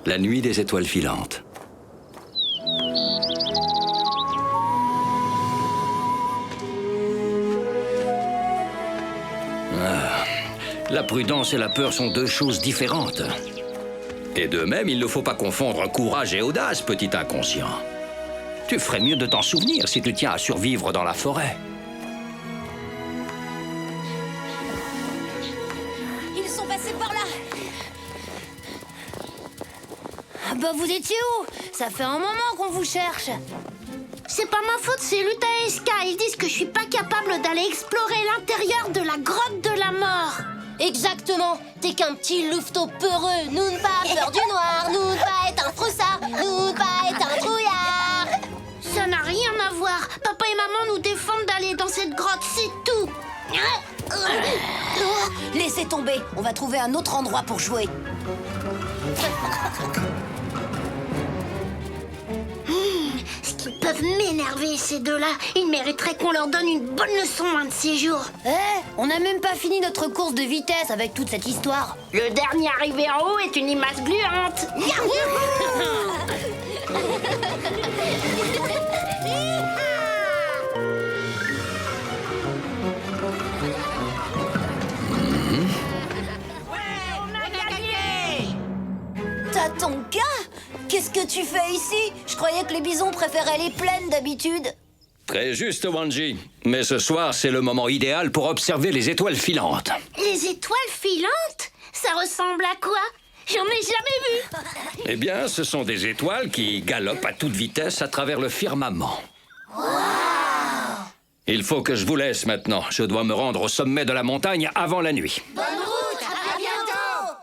La nuit des étoiles filantes. La prudence et la peur sont deux choses différentes. Et de même, il ne faut pas confondre courage et audace, petit inconscient. Tu ferais mieux de t'en souvenir si tu tiens à survivre dans la forêt. Ils sont passés par là. Ah bah vous étiez où? Ça fait un moment qu'on vous cherche. C'est pas ma faute, c'est Luta et Ska. Ils disent que je suis pas capable d'aller explorer l'intérieur de la grotte de la mort. Exactement. T'es qu'un petit louveteau peureux. Nous ne pas peur du noir. Nous ne pas être un froussard. Nous ne pas être un trouillard. Ça n'a rien à voir. Papa et maman nous défendent d'aller dans cette grotte, c'est tout. Laissez tomber. On va trouver un autre endroit pour jouer. Ce qu'ils peuvent m'énerver, ces deux-là. Ils mériteraient qu'on leur donne une bonne leçon un de ces jours. On n'a même pas fini notre course de vitesse avec toute cette histoire. Le dernier arrivé en haut est une limace gluante. Tatonka? Qu'est-ce que tu fais ici? Je croyais que les bisons préféraient les plaines d'habitude. Très juste, Wanji. Mais ce soir, c'est le moment idéal pour observer les étoiles filantes. Les étoiles filantes? Ça ressemble à quoi? J'en ai jamais vu. Eh bien, ce sont des étoiles qui galopent à toute vitesse à travers le firmament. Il faut que je vous laisse maintenant. Je dois me rendre au sommet de la montagne avant la nuit. Bonne route, à bientôt.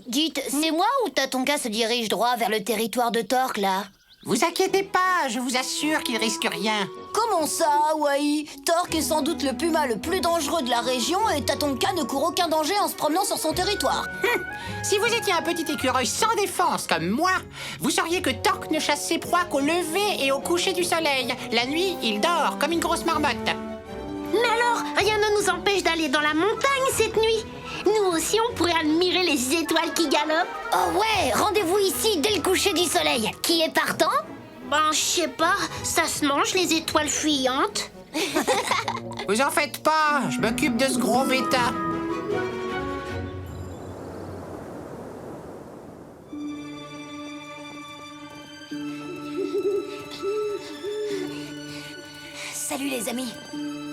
Dites, c'est moi ou Tatonka se dirige droit vers le territoire de Torque, là? Vous inquiétez pas, je vous assure qu'il risque rien. Comment ça, Hawaii? Torque est sans doute le puma le plus dangereux de la région et Tatonka ne court aucun danger en se promenant sur son territoire. Si vous étiez un petit écureuil sans défense comme moi, vous sauriez que Torque ne chasse ses proies qu'au lever et au coucher du soleil. La nuit, il dort comme une grosse marmotte. Mais alors, rien ne nous empêche d'aller dans la montagne cette nuit. Nous aussi, on pourrait admirer les étoiles qui galopent. Oh ouais, rendez-vous ici dès le coucher du soleil. Qui est partant? Ben, je sais pas, ça se mange les étoiles fuyantes. Vous en faites pas, je m'occupe de ce gros bêta. Salut les amis.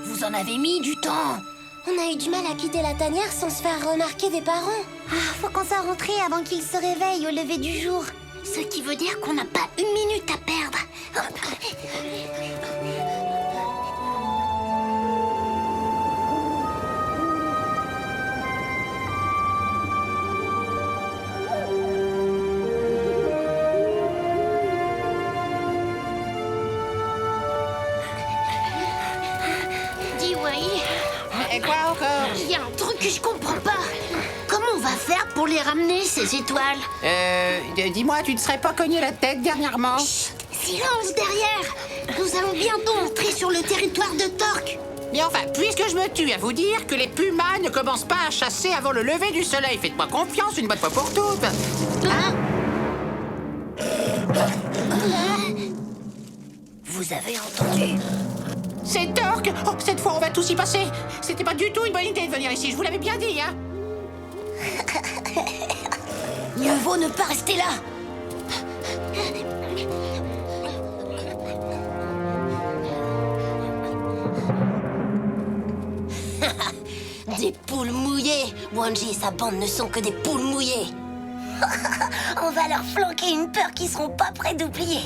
Vous en avez mis du temps. On a eu du mal à quitter la tanière sans se faire remarquer des parents. Ah, faut qu'on soit rentré avant qu'ils se réveillent au lever du jour. Ce qui veut dire qu'on n'a pas une minute à perdre. Dis, Wai, Et quoi encore? il y a un truc que je comprends pas. Comment on va faire pour les ramener, ces étoiles? Dis-moi, tu ne serais pas cogné la tête dernièrement? Silence derrière! Nous allons bientôt entrer sur le territoire de Torque. Mais enfin, puisque je me tue à vous dire que les pumas ne commencent pas à chasser avant le lever du soleil, faites-moi confiance une bonne fois pour toutes. Hein? Vous avez entendu? C'est Torque! Oh, cette fois, on va tous y passer. C'était pas du tout une bonne idée de venir ici, je vous l'avais bien dit, hein. Mieux vaut ne pas rester là. Des poules mouillées. Wanji et sa bande ne sont que des poules mouillées. On va leur flanquer une peur qu'ils seront pas prêts d'oublier.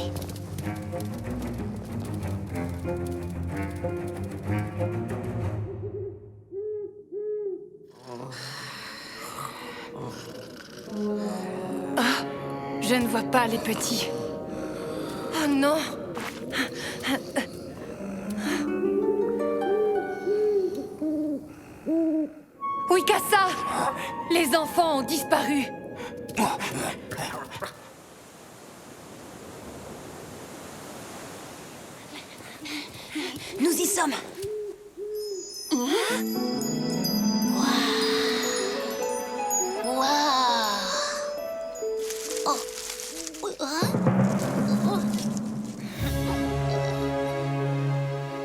Je ne vois pas les petits. Oh non! Wikasa! Les enfants ont disparu. Nous y sommes. Waouh!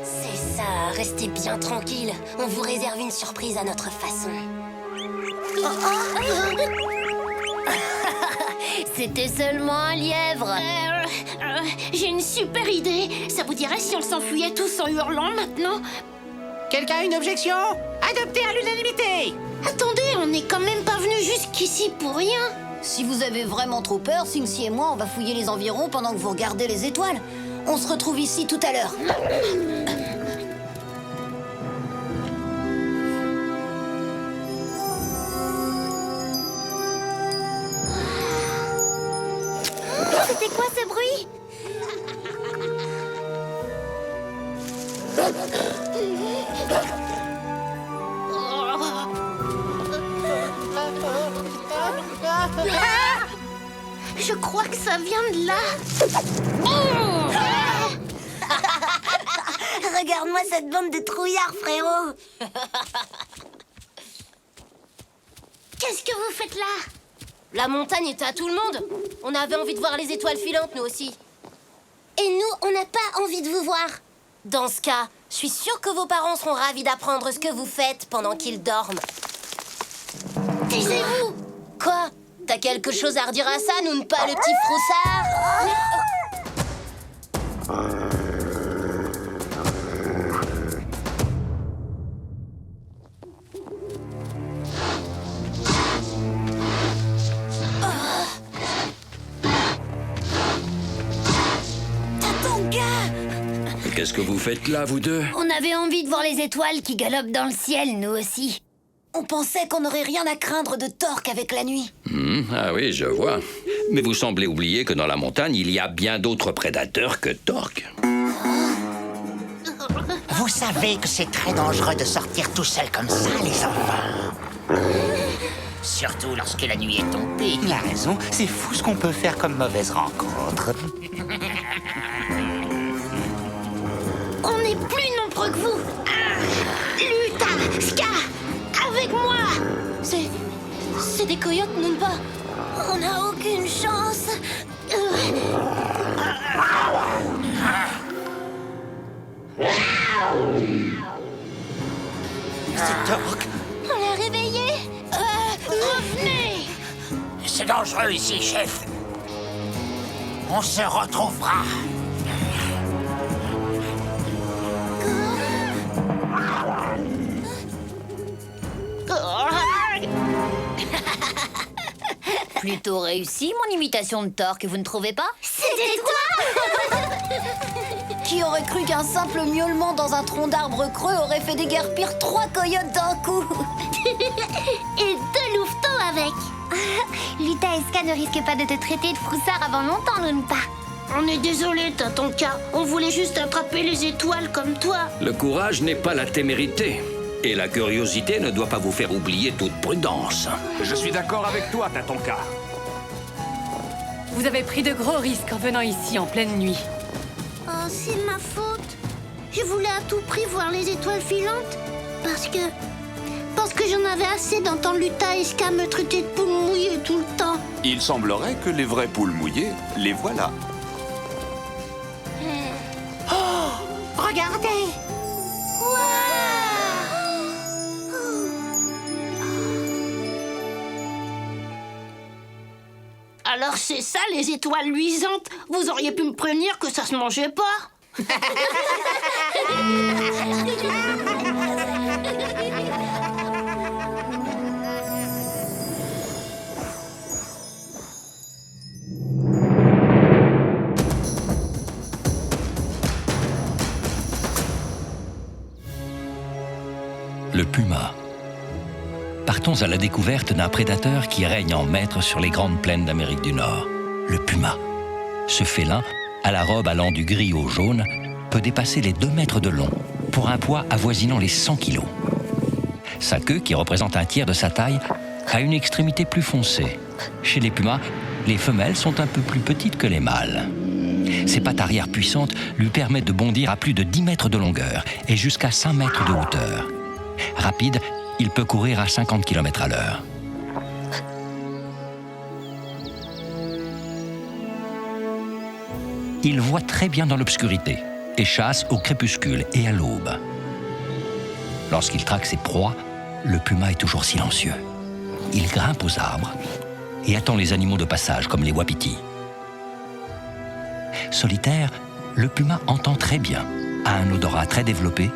C'est ça, restez bien tranquille. On vous réserve une surprise à notre façon. C'était seulement un lièvre. J'ai une super idée. Ça vous dirait si on s'enfuyait tous en hurlant maintenant? Quelqu'un a une objection? Adopté à l'unanimité! Attendez, on n'est quand même pas venus jusqu'ici pour rien. Si vous avez vraiment trop peur, Singsi et moi, on va fouiller les environs pendant que vous regardez les étoiles. On se retrouve ici tout à l'heure. C'était quoi ce bruit? Je crois que ça vient de là. Regarde-moi cette bande de trouillards, frérot. Qu'est-ce que vous faites là? La montagne est à tout le monde. On avait envie de voir les étoiles filantes, nous aussi. Et nous, on n'a pas envie de vous voir. Dans ce cas, je suis sûre que vos parents seront ravis d'apprendre ce que vous faites pendant qu'ils dorment. Taisez-vous. Quoi? T'as quelque chose à redire à ça, nous, pas le petit froussard? Qu'est-ce que vous faites là, vous deux? On avait envie de voir les étoiles qui galopent dans le ciel, nous aussi. On pensait qu'on n'aurait rien à craindre de Torque avec la nuit. Ah oui, je vois. Mais vous semblez oublier que dans la montagne, il y a bien d'autres prédateurs que Torque. Vous savez que c'est très dangereux de sortir tout seul comme ça, les enfants. Surtout lorsque la nuit est tombée. Il a raison, c'est fou ce qu'on peut faire comme mauvaise rencontre. On n'est plus nombreux que vous. Luta, Ska, avec moi. C'est des coyotes, Nunpa. On n'a aucune chance. C'est Torque. On l'a réveillé. Revenez. C'est dangereux ici, chef. On se retrouvera. Plutôt réussi, mon imitation de Torque, vous ne trouvez pas? C'était toi. Qui aurait cru qu'un simple miaulement dans un tronc d'arbre creux aurait fait déguerpir 3 coyotes d'un coup? Et 2 louveteaux avec. Luta et Ska ne risquent pas de te traiter de froussard avant longtemps, Lunpa. On est désolé, Tatanka. On voulait juste attraper les étoiles comme toi. Le courage n'est pas la témérité. Et la curiosité ne doit pas vous faire oublier toute prudence. Je suis d'accord avec toi, Tatanka. Vous avez pris de gros risques en venant ici en pleine nuit. Oh, c'est ma faute. Je voulais à tout prix voir les étoiles filantes. Parce que j'en avais assez d'entendre Luta et Ska me traiter de poule mouillée tout le temps. Il semblerait que les vraies poules mouillées, les voilà. Regardez! Alors c'est ça les étoiles luisantes. Vous auriez pu me prévenir que ça se mangeait pas. Le puma. Partons à la découverte d'un prédateur qui règne en maître sur les grandes plaines d'Amérique du Nord. Le puma. Ce félin, à la robe allant du gris au jaune, peut dépasser les 2 mètres de long, pour un poids avoisinant les 100 kilos. Sa queue, qui représente un tiers de sa taille, a une extrémité plus foncée. Chez les pumas, les femelles sont un peu plus petites que les mâles. Ses pattes arrière puissantes lui permettent de bondir à plus de 10 mètres de longueur et jusqu'à 5 mètres de hauteur. Rapide, il peut courir à 50 km à l'heure. Il voit très bien dans l'obscurité et chasse au crépuscule et à l'aube. Lorsqu'il traque ses proies, le puma est toujours silencieux. Il grimpe aux arbres et attend les animaux de passage comme les wapitis. Solitaire, le puma entend très bien, a un odorat très développé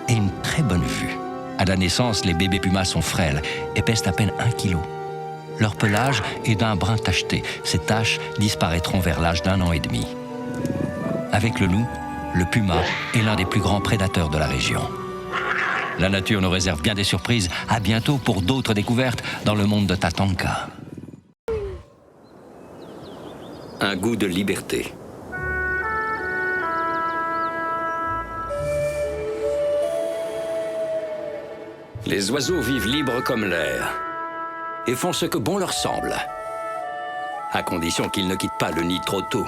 et une très bonne vue. À la naissance, les bébés pumas sont frêles et pèsent à peine 1 kilo. Leur pelage est d'un brun tacheté. Ces taches disparaîtront vers l'âge d'1 an et demi. Avec le loup, le puma est l'un des plus grands prédateurs de la région. La nature nous réserve bien des surprises. À bientôt pour d'autres découvertes dans le monde de Tatanka. Un goût de liberté. Les oiseaux vivent libres comme l'air et font ce que bon leur semble, à condition qu'ils ne quittent pas le nid trop tôt.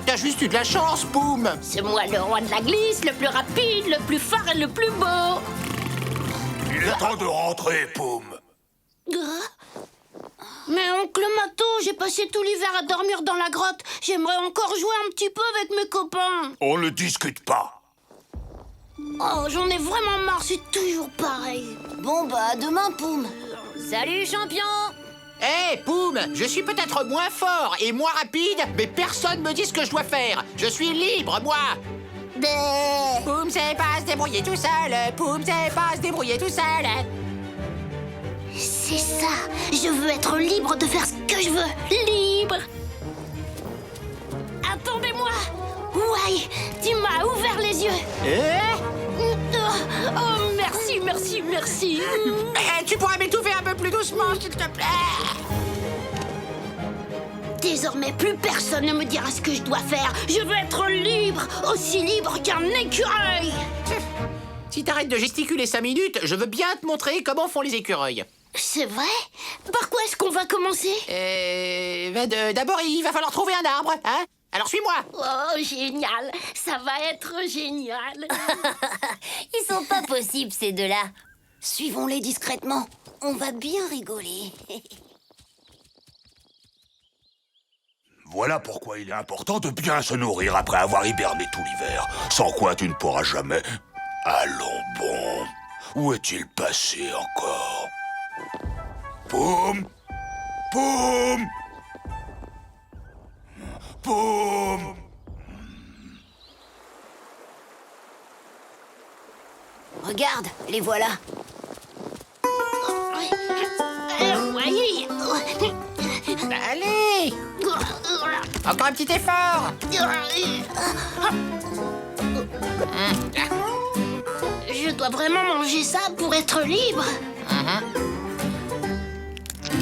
T'as juste eu de la chance, Poum. C'est moi le roi de la glisse, le plus rapide, le plus fort et le plus beau. Il est temps de rentrer, Poum. Mais oncle Mato, j'ai passé tout l'hiver à dormir dans la grotte. J'aimerais encore jouer un petit peu avec mes copains. On ne discute pas. Oh, j'en ai vraiment marre, c'est toujours pareil. Bon, bah, à demain, Poum. Salut, champion. Hé, Poum, je suis peut-être moins fort et moins rapide, mais personne me dit ce que je dois faire. Je suis libre, moi. Poum sait pas se débrouiller tout seul. Poum sait pas se débrouiller tout seul. C'est ça, je veux être libre de faire ce que je veux. Libre. Attendez-moi. Ouais, tu m'as ouvert les yeux. Oh, merci, merci, merci. Tu pourrais m'étouffer un peu plus doucement, s'il te plaît. Désormais, plus personne ne me dira ce que je dois faire. Je veux être libre, aussi libre qu'un écureuil. Si t'arrêtes de gesticuler 5 minutes, je veux bien te montrer comment font les écureuils. C'est vrai? Par quoi est-ce qu'on va commencer? D'abord, il va falloir trouver un arbre, hein? Alors suis-moi. Oh, génial. Ça va être génial. Ils sont pas possibles, ces deux-là. Suivons-les discrètement. On va bien rigoler. Voilà pourquoi il est important de bien se nourrir après avoir hiberné tout l'hiver. Sans quoi tu ne pourras jamais... Allons bon. Où est-il passé encore? Poum! Poum! Poum! Regarde, les voilà. Oui. Allez! Encore un petit effort! Je dois vraiment manger ça pour être libre.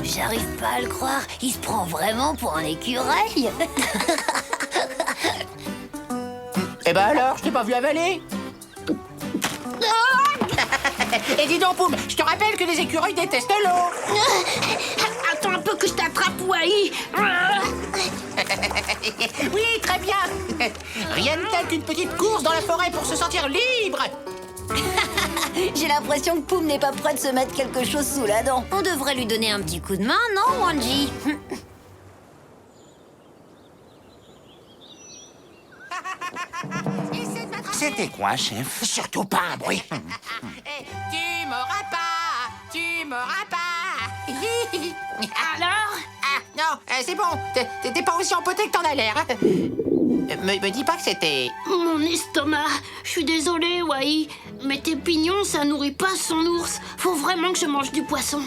J'arrive pas à le croire. Il se prend vraiment pour un écureuil. Eh ben alors, je t'ai pas vu avaler. Et dis donc, Poum, je te rappelle que les écureuils détestent l'eau. Attends un peu que je t'attrape, Wai. Oui, très bien. Rien de tel qu'une petite course dans la forêt pour se sentir libre. J'ai l'impression que Poum n'est pas prêt de se mettre quelque chose sous la dent. On devrait lui donner un petit coup de main, non, Wanji? C'était quoi, chef? Surtout pas un bruit. Tu m'auras pas, tu m'auras pas. Alors? Ah, non, c'est bon. T'es pas aussi empoté que t'en as l'air. Me dis pas que c'était... Mon estomac. Je suis désolée, Wai. Mais tes pignons, ça nourrit pas son ours. Faut vraiment que je mange du poisson.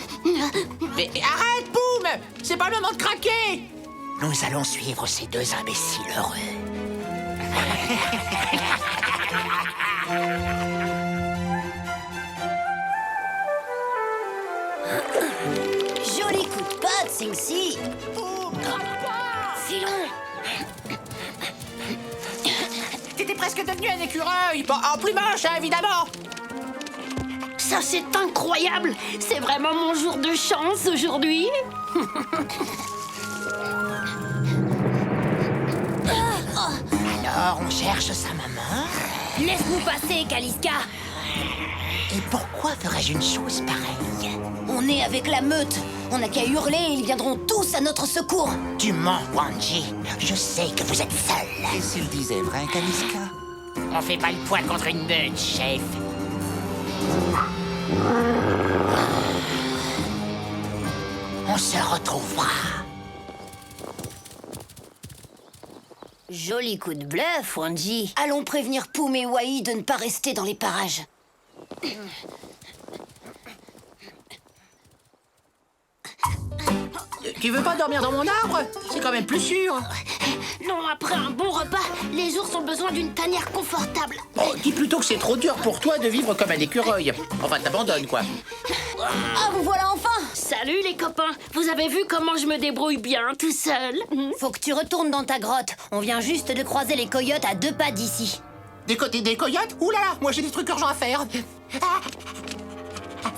Mais arrête, Poum! C'est pas le moment de craquer! Nous allons suivre ces deux imbéciles heureux. Joli coup de patte, Sing-Si. Filon. T'étais presque devenu un écureuil. Bon, en plus moche, hein, évidemment. Ça, c'est incroyable. C'est vraiment mon jour de chance aujourd'hui. Alors, on cherche sa maman? Laisse-nous passer, Kaliska. Et pourquoi ferais-je une chose pareille? On est avec la meute. On n'a qu'à hurler et ils viendront tous à notre secours. Tu mens, Wanji. Je sais que vous êtes seul. Et s'il disait vrai, Kaliska? On fait pas le poids contre une meute, chef. On se retrouvera. Joli coup de bluff, Wanji. Allons prévenir Poum et Wai de ne pas rester dans les parages. Tu veux pas dormir dans mon arbre? C'est quand même plus sûr. Non, après un bon repas, les ours ont besoin d'une tanière confortable. Oh, dis plutôt que c'est trop dur pour toi de vivre comme un écureuil. Enfin, t'abandonnes, quoi. Ah, vous voilà enfin! Salut les copains. Vous avez vu comment je me débrouille bien tout seul? Faut que tu retournes dans ta grotte. On vient juste de croiser les coyotes à 2 pas d'ici. Des côtés des coyotes? Ouh là là, moi j'ai des trucs urgents à faire.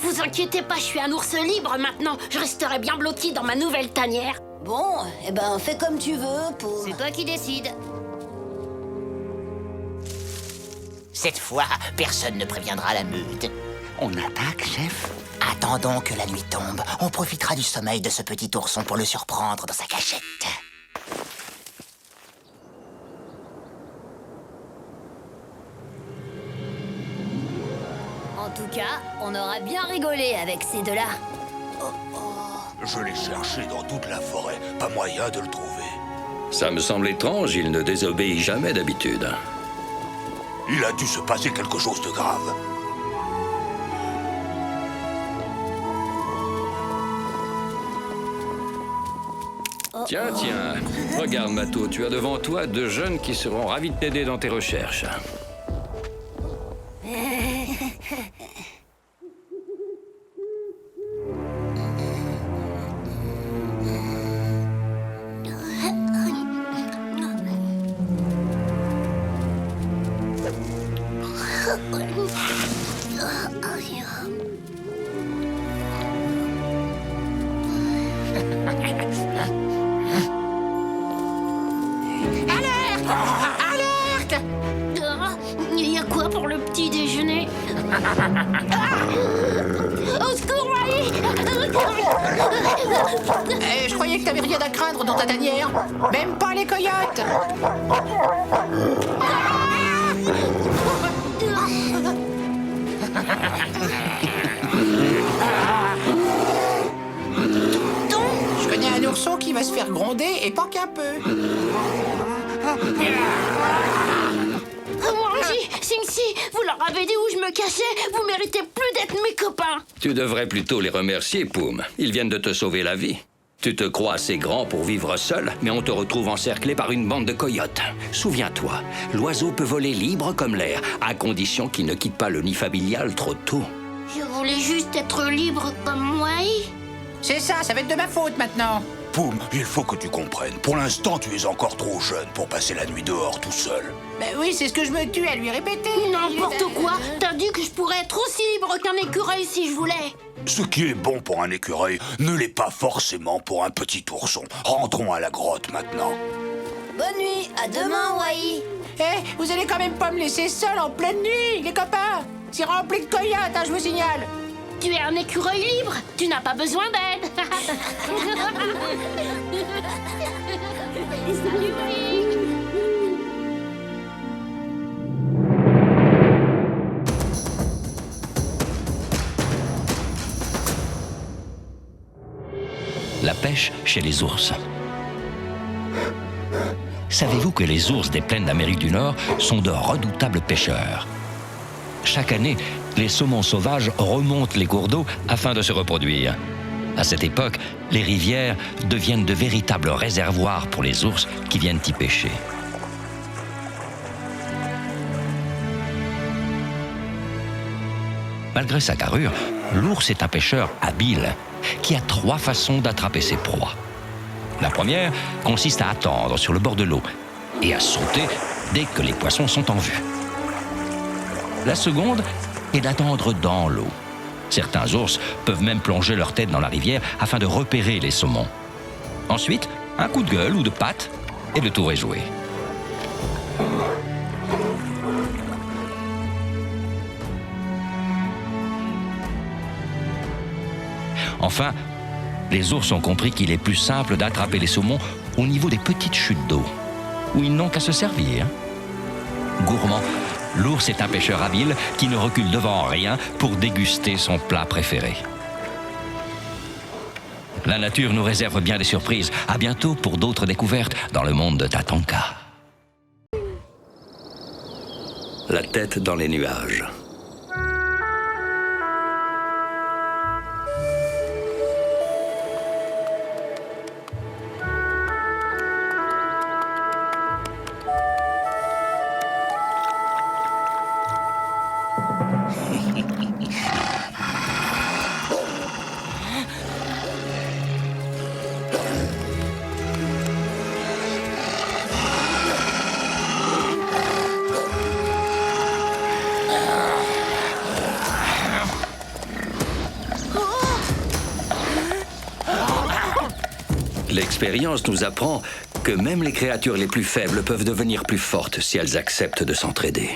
Vous inquiétez pas, je suis un ours libre maintenant. Je resterai bien blotti dans ma nouvelle tanière. Bon, eh ben fais comme tu veux, Poum. C'est toi qui décides. Cette fois, personne ne préviendra la meute. On attaque, chef? Attendons que la nuit tombe. On profitera du sommeil de ce petit ourson pour le surprendre dans sa cachette. En tout cas, on aura bien rigolé avec ces deux-là. Je l'ai cherché dans toute la forêt. Pas moyen de le trouver. Ça me semble étrange, il ne désobéit jamais d'habitude. Il a dû se passer quelque chose de grave. Tiens, tiens, regarde Mato, tu as devant toi 2 jeunes qui seront ravis de t'aider dans tes recherches. Alerte! Il y a quoi pour le petit déjeuner? Au secours, Wai! Je croyais que t'avais rien à craindre dans ta tanière. Même pas les coyotes. Je connais un ourson qui va se faire gronder et pas qu'un peu. Wanji, Sing-Si, vous leur avez dit où je me cachais. Vous méritez plus d'être mes copains. Tu devrais plutôt les remercier, Poum. Ils viennent de te sauver la vie. Tu te crois assez grand pour vivre seul, mais on te retrouve encerclé par une bande de coyotes. Souviens-toi, l'oiseau peut voler libre comme l'air, à condition qu'il ne quitte pas le nid familial trop tôt. Je voulais juste être libre comme Wai. C'est ça, ça va être de ma faute maintenant. Poum, il faut que tu comprennes. Pour l'instant, tu es encore trop jeune pour passer la nuit dehors tout seul. Ben oui, c'est ce que je me tue à lui répéter. N'importe quoi. T'as dit que je pourrais être aussi libre qu'un écureuil si je voulais. Ce qui est bon pour un écureuil ne l'est pas forcément pour un petit ourson. Rentrons à la grotte maintenant. Bonne nuit, à demain, Wai. Vous allez quand même pas me laisser seul en pleine nuit, les copains. C'est rempli de coyotes, je vous signale. Tu es un écureuil libre, tu n'as pas besoin d'aide. Salut, Rick. La pêche chez les ours. Savez-vous que les ours des plaines d'Amérique du Nord sont de redoutables pêcheurs? Chaque année, les saumons sauvages remontent les cours d'eau afin de se reproduire. À cette époque, les rivières deviennent de véritables réservoirs pour les ours qui viennent y pêcher. Malgré sa carrure, l'ours est un pêcheur habile qui a 3 façons d'attraper ses proies. La première consiste à attendre sur le bord de l'eau et à sauter dès que les poissons sont en vue. La seconde est d'attendre dans l'eau. Certains ours peuvent même plonger leur tête dans la rivière afin de repérer les saumons. Ensuite, un coup de gueule ou de patte et le tour est joué. Enfin, les ours ont compris qu'il est plus simple d'attraper les saumons au niveau des petites chutes d'eau, où ils n'ont qu'à se servir. Gourmand, l'ours est un pêcheur habile qui ne recule devant rien pour déguster son plat préféré. La nature nous réserve bien des surprises. À bientôt pour d'autres découvertes dans le monde de Tatanka. La tête dans les nuages. L'expérience nous apprend que même les créatures les plus faibles peuvent devenir plus fortes si elles acceptent de s'entraider.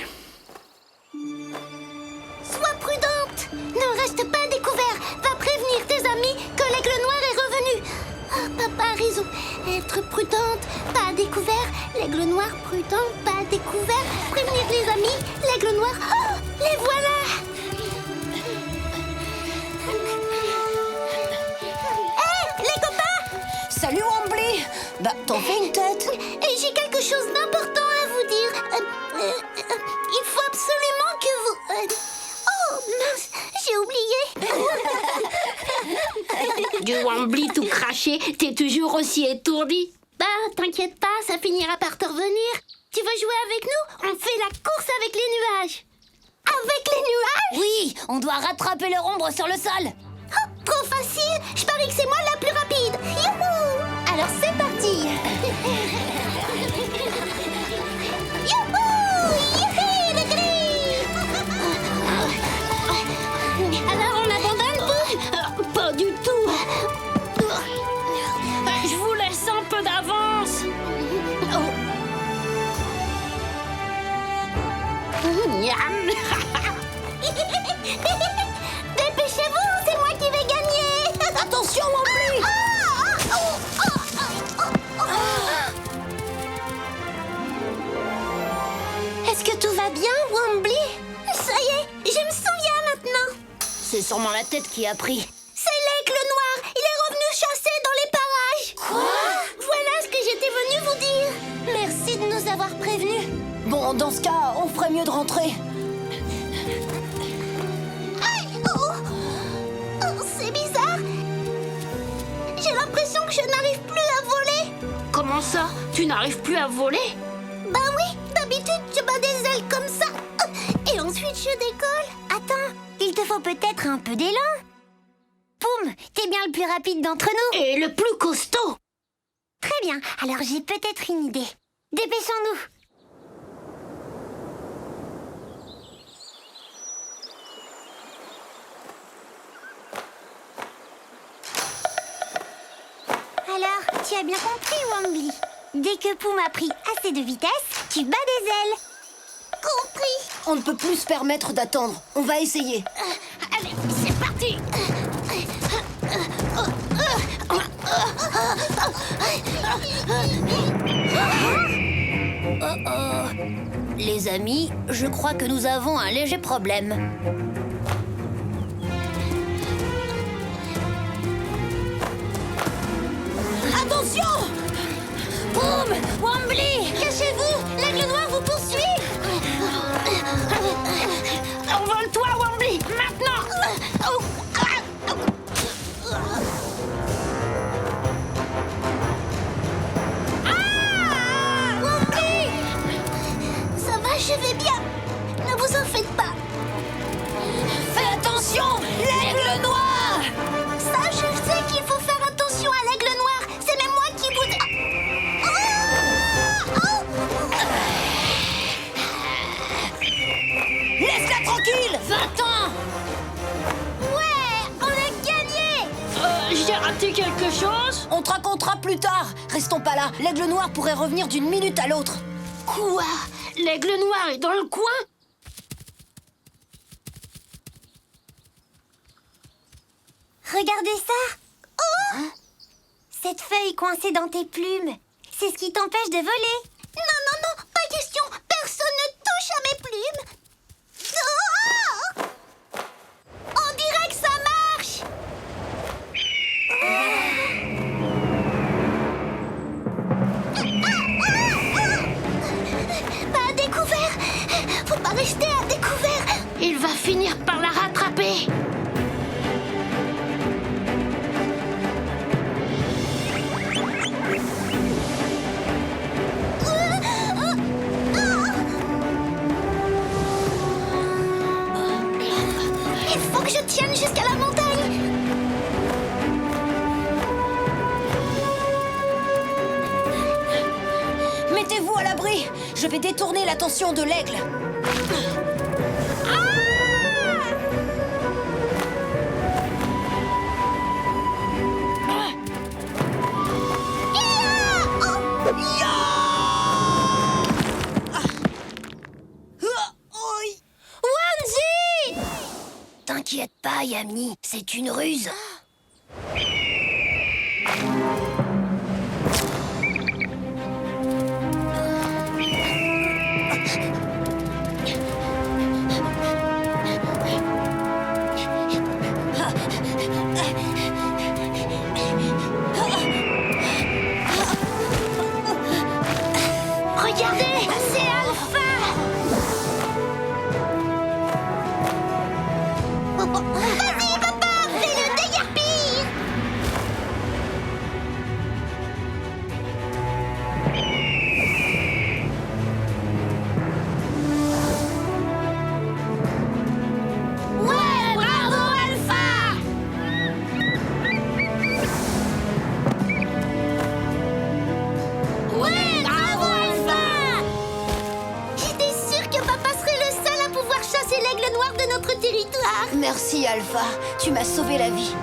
Sois prudente! Ne reste pas découvert! Va prévenir tes amis que l'aigle noir est revenu! Ah, papa a raison. Être prudente, pas découvert. L'aigle noir prudent, pas découvert. Prévenir les amis, l'aigle noir. Oh! Les voilà! Salut, Wombly. Bah, t'en fais une tête. Et j'ai quelque chose d'important à vous dire. Il faut absolument que vous... Oh, mince, j'ai oublié. Du Wombly tout craché, t'es toujours aussi étourdi. Bah, t'inquiète pas, ça finira par te revenir. Tu veux jouer avec nous? On fait la course avec les nuages. Avec les nuages? Oui, on doit rattraper leur ombre sur le sol. Oh, trop facile. Je parie que c'est moi la plus rapide. Youhou! Alors c'est parti. Youhou! Youhou, le gris! Alors on abandonne, Boum? Pas du tout. Je vous laisse un peu d'avance. Dépêchez-vous, c'est moi qui vais gagner. Attention, Wombly. Est-ce que tout va bien, Wombly? Ça y est, je me souviens maintenant. C'est sûrement la tête qui a pris. C'est l'aigle noir. Il est revenu chasser dans les parages. Quoi? Voilà ce que j'étais venue vous dire. Merci de nous avoir prévenus. Bon, dans ce cas, on ferait mieux de rentrer. Aïe, oh, c'est bizarre. J'ai l'impression que je n'arrive plus à voler. Comment ça? Tu n'arrives plus à voler? Bah oui, d'habitude, je bats des ailes comme ça. Et ensuite, je décolle. Attends, il te faut peut-être un peu d'élan. Poum, t'es bien le plus rapide d'entre nous. Et le plus costaud. Très bien, alors j'ai peut-être une idée. Dépêchons-nous. Alors, tu as bien compris, Wombly. Dès que Poum a pris assez de vitesse, tu bats des ailes. Compris. On ne peut plus se permettre d'attendre. On va essayer. Allez, c'est parti. Les amis, je crois que nous avons un léger problème. Attention! Boum! Wombly! Cachez-vous! L'aigle noir vous poursuit! Envole-toi, Wombly, maintenant. Wombly! Ça va, je vais bien. Ne vous en faites pas. Fais attention! L'aigle noir! Ça, je sais qu'il faut faire attention à l'aigle noir. C'est même moi qui vous... Laisse-la tranquille! 20 ans! Ouais, on a gagné! J'ai raté quelque chose? On te racontera plus tard. Restons pas là. L'aigle noir pourrait revenir d'une minute à l'autre. Quoi? L'aigle noir est dans le coin? Regardez ça! Oh! Cette feuille coincée dans tes plumes, c'est ce qui t'empêche de voler. Non, non, non, pas question. Personne ne touche à mes plumes. Oh! On dirait que ça marche. Pas à découvert. Faut pas rester à découvert. Il va finir par la rattraper. Il faut que je tienne jusqu'à la montagne. Mettez-vous à l'abri. Je vais détourner l'attention de l'aigle. Wanji! T'inquiète pas, Yami. C'est une ruse. Regardez, c'est Alpha! Vas-y, papa, fais-le déguerpir! Ouais, bravo, Alpha! Ouais, bravo, Alpha! J'étais sûre que papa serait le seul à pouvoir chasser l'aigle noir de notre territoire. Merci, Alpha. Tu m'as sauvé la vie.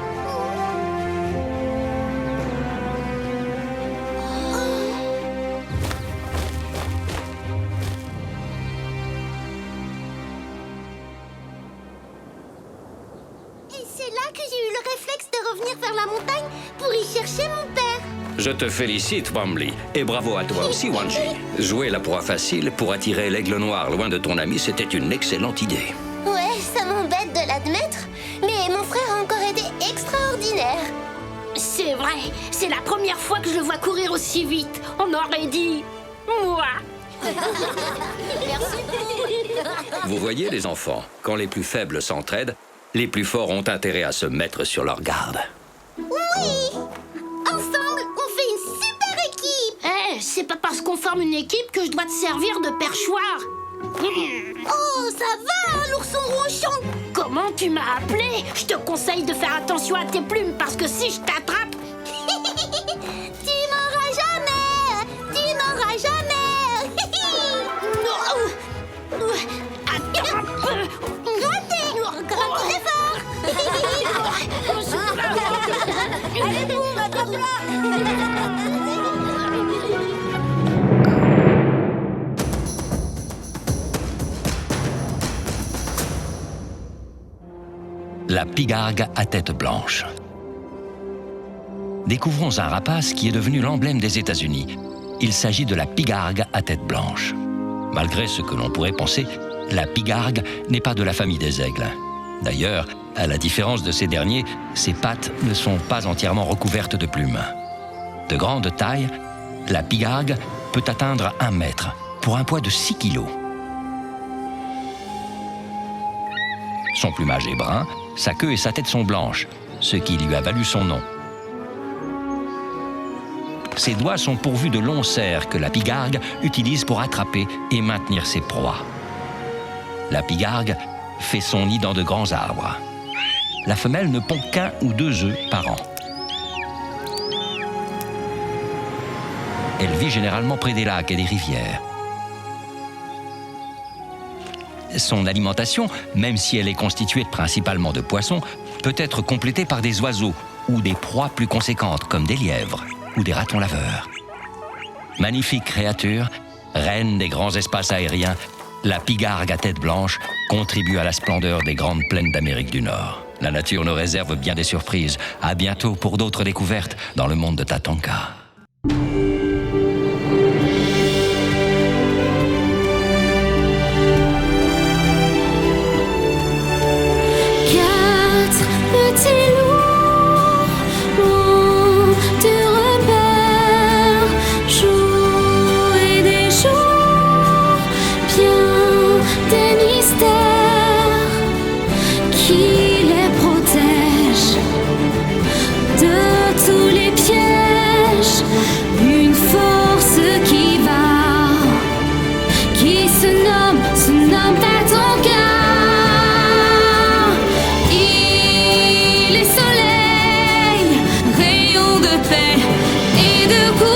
Et c'est là que j'ai eu le réflexe de revenir vers la montagne pour y chercher mon père. Je te félicite, Wombly. Et bravo à toi aussi, Wanji. Jouer la proie facile pour attirer l'aigle noir loin de ton ami, c'était une excellente idée. Ouais, ça m'embête de l'admettre, mais mon frère a encore été extraordinaire. C'est vrai, c'est la première fois que je le vois courir aussi vite. On aurait dit... moi. Vous voyez, les enfants, quand les plus faibles s'entraident, les plus forts ont intérêt à se mettre sur leur garde. Oui! Ensemble, on fait une super équipe! Eh, c'est pas parce qu'on forme une équipe que je dois te servir de perchoir. Oh, ça va, l'ourson ronchon! Comment tu m'as appelé? Je te conseille de faire attention à tes plumes parce que si je t'attrape... Tu m'auras jamais! Tu m'auras jamais! Grattez! Grattez fort! Allez, boum, attrape-la! la pigargue à tête blanche. Découvrons un rapace qui est devenu l'emblème des États-Unis. Il s'agit de la pigargue à tête blanche. Malgré ce que l'on pourrait penser, la pigargue n'est pas de la famille des aigles. D'ailleurs, à la différence de ces derniers, ses pattes ne sont pas entièrement recouvertes de plumes. De grande taille, la pigargue peut atteindre 1 mètre pour un poids de 6 kilos. Son plumage est brun, sa queue et sa tête sont blanches, ce qui lui a valu son nom. Ses doigts sont pourvus de longs serres que la pigargue utilise pour attraper et maintenir ses proies. La pigargue fait son nid dans de grands arbres. La femelle ne pond qu'1 ou 2 œufs par an. Elle vit généralement près des lacs et des rivières. Son alimentation, même si elle est constituée principalement de poissons, peut être complétée par des oiseaux ou des proies plus conséquentes comme des lièvres ou des ratons laveurs. Magnifique créature, reine des grands espaces aériens, la pigargue à tête blanche contribue à la splendeur des grandes plaines d'Amérique du Nord. La nature nous réserve bien des surprises. À bientôt pour d'autres découvertes dans le monde de Tatanka. De